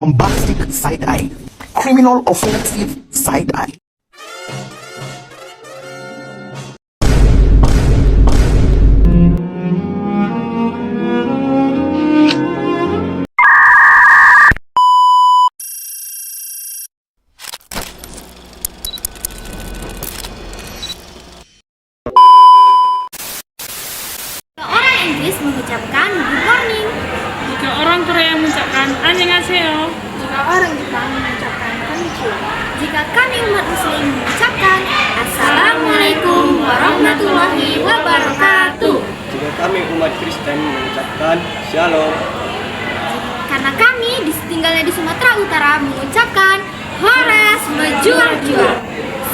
bombastic side eye, criminal offensive side eye. Orang Inggris mengucapkan good morning. Jika orang Korea mengucapkan annyeonghaseyo. Jika orang Jepang mengucapkan konnichiwa. Jika kami umat Muslim mengucapkan Assalamualaikum warahmatullahi wabarakatuh. Jika kami umat Kristen mengucapkan Shalom. Karena kami tinggalnya di Sumatera Utara mengucapkan Horas Mejuar-juar.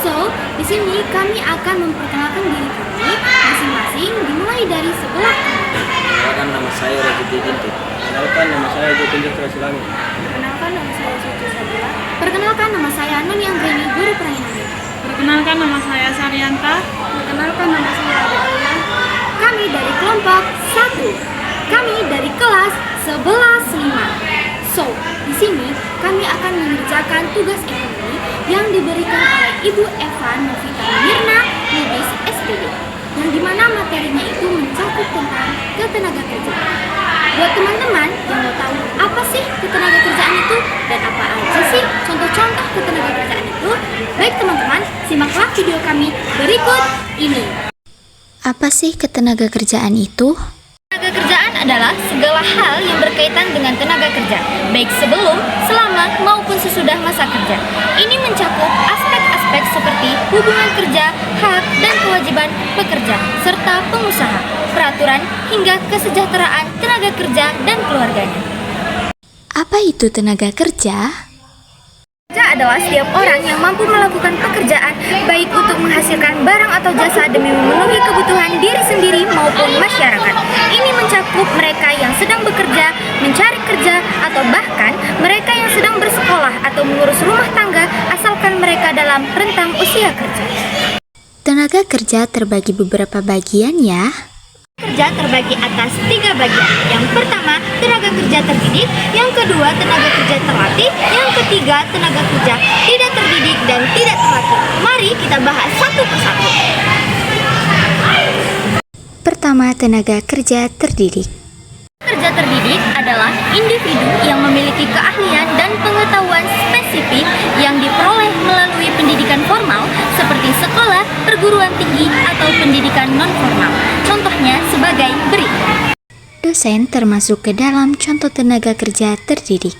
So, di sini kami akan memperkenalkan diri kami masing-masing dimulai dari sebelah kanan. Perkenalkan nama saya Rajiti Ginting. Perkenalkan nama saya Joko Silami. Perkenalkan nama saya Suci Sabila. Perkenalkan nama saya Noni Anggreni, guru perairan. Perkenalkan nama saya Saryanta. Perkenalkan nama saya Ade Alina. Kami dari kelompok 1. Kami dari kelas 11-5. So, di sini kami akan mengerjakan tugas ekonomi yang diberikan oleh Ibu Eva Novita Mirna Lubis SPD, yang dimana materinya itu mencakup tentang ketenagakerjaan. Buat teman-teman yang mau tahu apa sih ketenagakerjaan itu dan apa aja sih contoh-contoh ketenagakerjaan itu, baik teman-teman, simaklah video kami berikut ini. Apa sih ketenagakerjaan itu? Tenaga kerjaan adalah segala hal yang berkaitan dengan tenaga kerja, baik sebelum, selama, maupun sesudah masa kerja. Ini mencakup aspek-aspek seperti hubungan kerja, hak dan kewajiban pekerja, serta pengusaha, peraturan, hingga kesejahteraan tenaga kerja dan keluarganya. Apa itu tenaga kerja? Kerja adalah setiap orang yang mampu melakukan pekerjaan, baik untuk menghasilkan barang atau jasa demi memenuhi kebutuhan diri sendiri maupun masyarakat. Ini mencakup mereka yang sedang bekerja, mencari kerja, atau bahkan mereka yang sedang bersekolah atau mengurus rumah tangga, asalkan mereka dalam rentang usia kerja. Tenaga kerja terbagi beberapa bagian ya. Kerja terbagi atas 3 bagian. Yang pertama, tenaga kerja terdidik. Yang kedua, tenaga kerja terlatih. Yang ketiga, tenaga kerja tidak terdidik dan tidak terlatih. Mari kita bahas satu persatu. Pertama, tenaga kerja terdidik. Kerja terdidik adalah individu yang memiliki keahlian dan pengetahuan spesifik yang diperoleh melalui pendidikan formal seperti sekolah, perguruan tinggi, atau pendidikan non-formal. Contohnya sebagai berikut. Dosen termasuk ke dalam contoh tenaga kerja terdidik.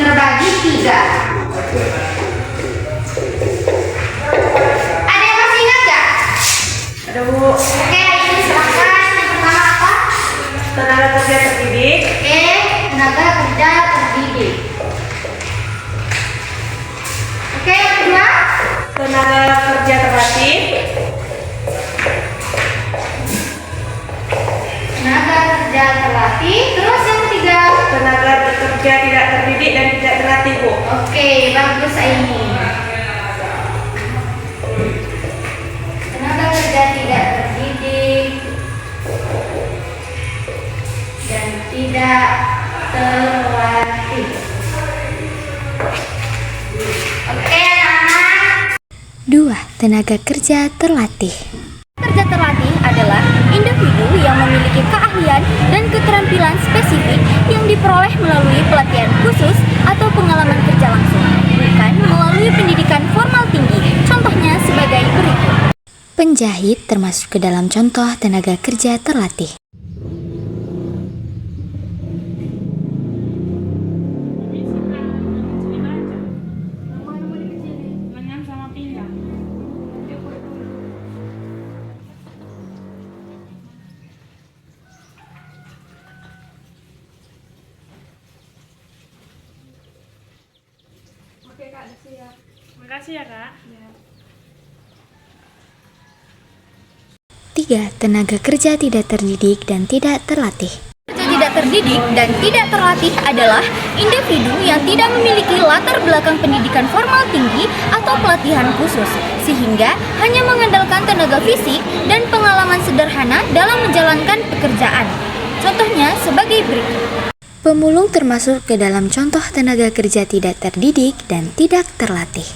Terbagi 3. Ada yang masih ingat gak? Ada Bu. Oke, ini silakan. Yang pertama apa? Tenaga kerja terdidik. Oke, tenaga kerja terdidik. Oke, yang kedua? Tenaga kerja terlatih. Tenaga kerja terlatih. Terus yang ketiga? Tenaga kerja tidak terdidik dan tidak terlatih Bu. Oke, bagus ini. Tenaga kerja tidak terdidik dan tidak terlatih. Oke, anak-anak. 2. Tenaga kerja terlatih. Kerja terlatih adalah individu yang memiliki keahlian dan keterampilan spesifik yang diperoleh melalui pelatihan khusus atau pengalaman kerja langsung, bukan melalui pendidikan formal tinggi. Contohnya sebagai berikut. Penjahit termasuk ke dalam contoh tenaga kerja terlatih. Oke Kak, siap. Makasih ya Kak. 3. Tenaga kerja tidak terdidik dan tidak terlatih. Kerja tidak terdidik dan tidak terlatih adalah individu yang tidak memiliki latar belakang pendidikan formal tinggi atau pelatihan khusus, sehingga hanya mengandalkan tenaga fisik dan pengalaman sederhana dalam menjalankan pekerjaan. Contohnya sebagai berikut. Pemulung termasuk ke dalam contoh tenaga kerja tidak terdidik dan tidak terlatih.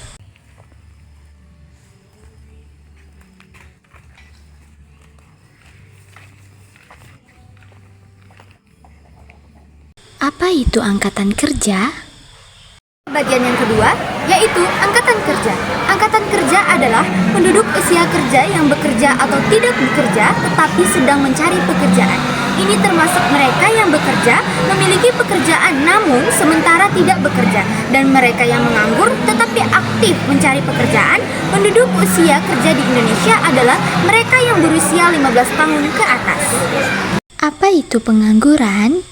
Apa itu angkatan kerja? Bagian yang kedua, yaitu angkatan kerja. Angkatan kerja adalah penduduk usia kerja yang bekerja atau tidak bekerja tetapi sedang mencari pekerjaan. Ini termasuk mereka yang bekerja, memiliki pekerjaan namun sementara tidak bekerja, dan mereka yang menganggur tetapi aktif mencari pekerjaan. Penduduk usia kerja di Indonesia adalah mereka yang berusia 15 tahun ke atas. Apa itu pengangguran?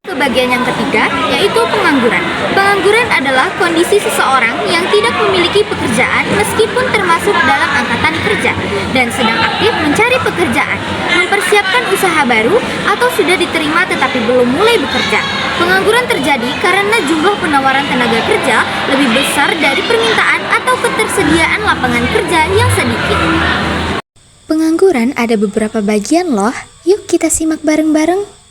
Ke bagian yang ketiga, yaitu pengangguran. Pengangguran adalah kondisi seseorang yang tidak memiliki pekerjaan meskipun termasuk dalam angkatan kerja dan sedang aktif mencari pekerjaan, mempersiapkan usaha baru, atau sudah diterima tetapi belum mulai bekerja. Pengangguran terjadi karena jumlah penawaran tenaga kerja lebih besar dari permintaan atau ketersediaan lapangan kerja yang sedikit. Pengangguran ada beberapa bagian loh. Yuk kita simak bareng-bareng.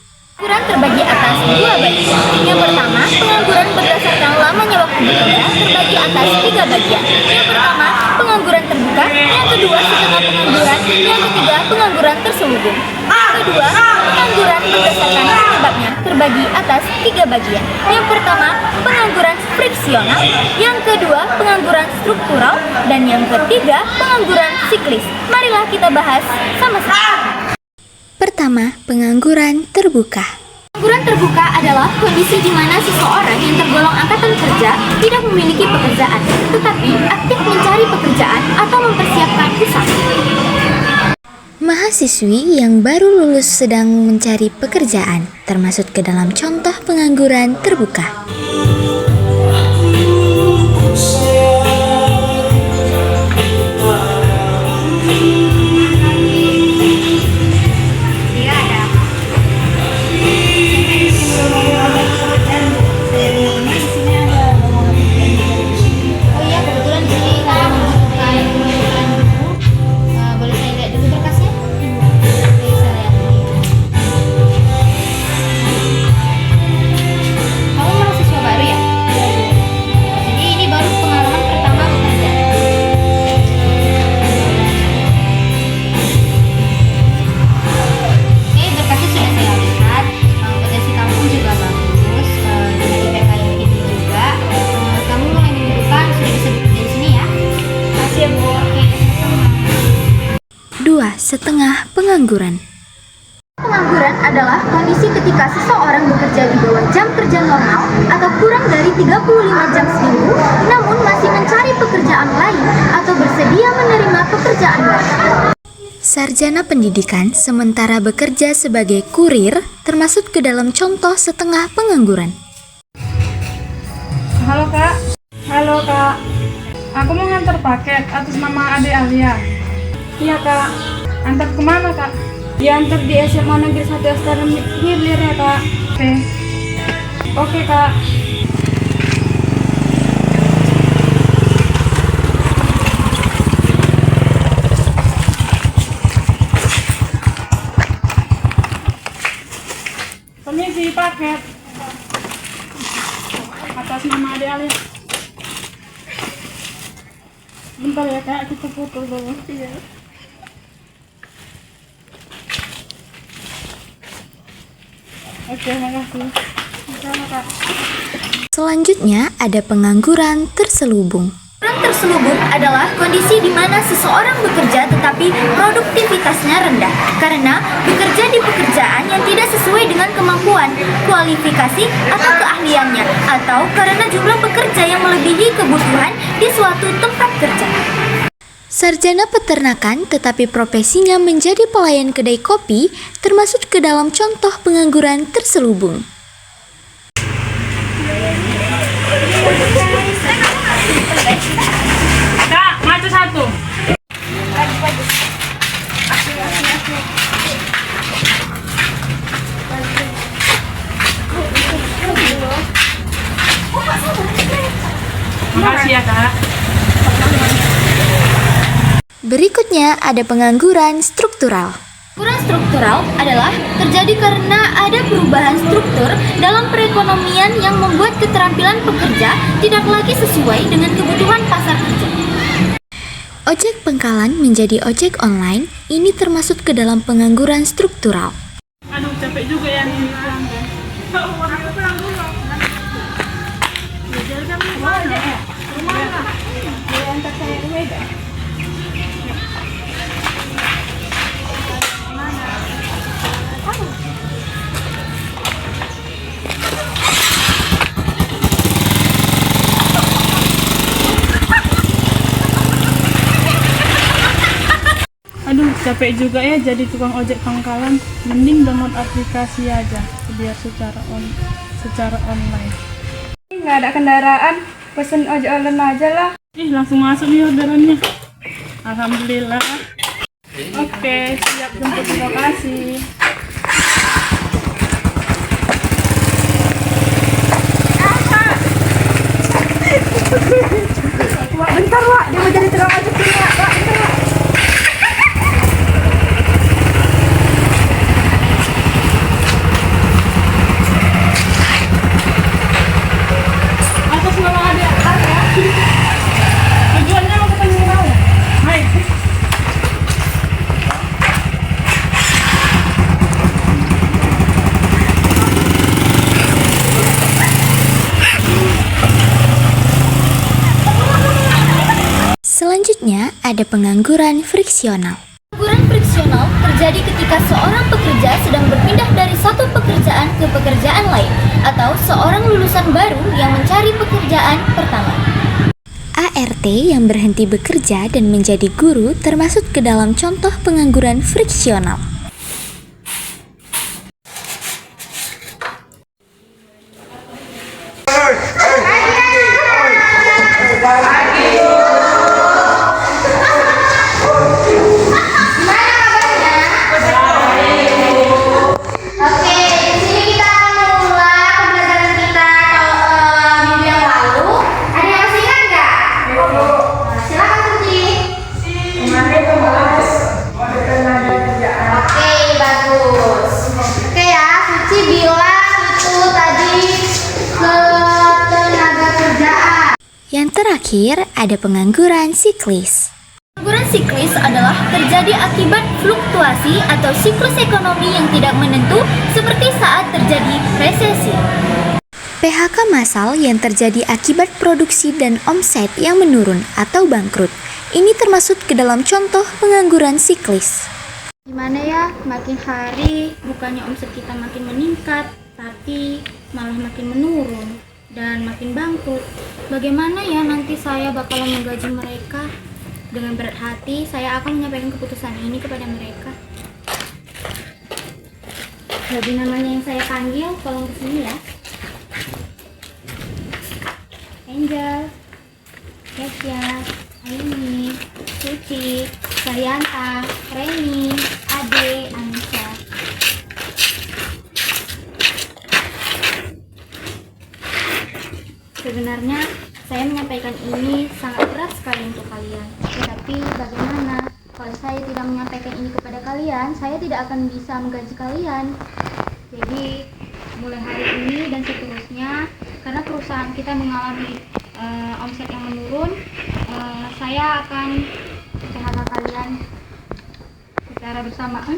Pengangguran terbagi atas dua bagian. Yang pertama, pengangguran berdasarkan lamanya waktu bekerja terbagi atas tiga bagian. Yang pertama, pengangguran terbuka. Yang kedua, setengah pengangguran. Yang ketiga, pengangguran terselubung. Yang kedua, pengangguran berdasarkan penyebabnya terbagi atas tiga bagian. Yang pertama, pengangguran friksional. Yang kedua, pengangguran struktural. Dan yang ketiga, pengangguran siklis. Marilah kita bahas sama-sama. Pertama, pengangguran terbuka. Pengangguran terbuka adalah kondisi di mana seseorang yang tergolong angkatan kerja tidak memiliki pekerjaan, tetapi aktif mencari pekerjaan atau mempersiapkan usaha. Mahasiswi yang baru lulus sedang mencari pekerjaan, termasuk ke dalam contoh pengangguran terbuka. Setengah pengangguran. Pengangguran adalah kondisi ketika seseorang bekerja di bawah jam kerja normal atau kurang dari 35 jam seminggu, namun masih mencari pekerjaan lain atau bersedia menerima pekerjaan lain. Sarjana pendidikan sementara bekerja sebagai kurir termasuk ke dalam contoh setengah pengangguran. Halo Kak. Halo Kak. Aku mau ngantar paket atas nama adik Alia. Iya Kak. Antar kemana Kak? Diantar di SMA Negeri 1 Astana Hilir ya Kak. Oke Kak. Permisi paket atas nama adik Alia. Bentar ya Kak, kita foto dulu. Iya. Oke, makasih. Sama, Kak. Selanjutnya ada pengangguran terselubung. Pengangguran terselubung adalah kondisi di mana seseorang bekerja tetapi produktivitasnya rendah karena bekerja di pekerjaan yang tidak sesuai dengan kemampuan, kualifikasi, atau keahliannya, atau karena jumlah pekerja yang melebihi kebutuhan di suatu tempat kerja. Sarjana peternakan tetapi profesinya menjadi pelayan kedai kopi termasuk ke dalam contoh pengangguran terselubung. Kak, maju satu. Makasih ya, Kak. Berikutnya ada pengangguran struktural. Pengangguran struktural adalah terjadi karena ada perubahan struktur dalam perekonomian yang membuat keterampilan pekerja tidak lagi sesuai dengan kebutuhan pasar kerja. Ojek pangkalan menjadi ojek online, ini termasuk ke dalam pengangguran struktural. Aduh, capek juga ya nih pulang kan. Pulang dulu. Aduh, capek juga ya jadi tukang ojek pangkalan. Mending download aplikasi aja biar secara online. Nggak ada kendaraan, pesen ojek online aja lah. Langsung masuk nih orderannya. Alhamdulillah. Oke, siap jemput di lokasi. Bentar, Wak. Dia mau jadi tukang ojek dulu, Wak. Bentar, Wak. Atas nama Ade Arya. Tujuannya mau ketemu kamu. Hai. Selanjutnya ada pengangguran friksional. Pengangguran friksional terjadi ketika seorang pekerja sedang berpindah dari satu pekerjaan ke pekerjaan lain atau seorang lulusan baru yang mencari pekerjaan pertama. ART yang berhenti bekerja dan menjadi guru termasuk ke dalam contoh pengangguran friksional. Yang terakhir ada pengangguran siklis. Pengangguran siklis adalah terjadi akibat fluktuasi atau siklus ekonomi yang tidak menentu seperti saat terjadi resesi. PHK massal yang terjadi akibat produksi dan omset yang menurun atau bangkrut. Ini termasuk ke dalam contoh pengangguran siklis. Gimana ya, makin hari bukannya omset kita makin meningkat, tapi malah makin menurun dan makin bangkrut. Bagaimana ya nanti saya bakalan menggaji mereka? Dengan berat hati, saya akan menyampaikan keputusan ini kepada mereka. Jadi namanya yang saya panggil, tolong kesini ya. Angel, Kesya, Aini, Suci, Saryanta, Reni, Ade, Anissa. Sebenarnya saya menyampaikan ini sangat berat sekali untuk kalian. Tetapi bagaimana kalau saya tidak menyampaikan ini kepada kalian, saya tidak akan bisa menggaji kalian. Jadi mulai hari ini dan seterusnya, karena perusahaan kita mengalami omset yang menurun, saya akan PHK kalian secara bersamaan.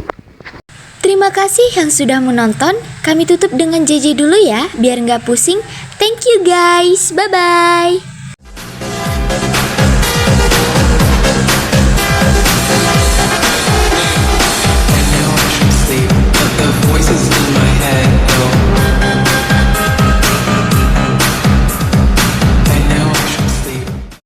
Terima kasih yang sudah menonton. Kami tutup dengan JJ dulu ya, biar nggak pusing. Thank you guys, bye-bye.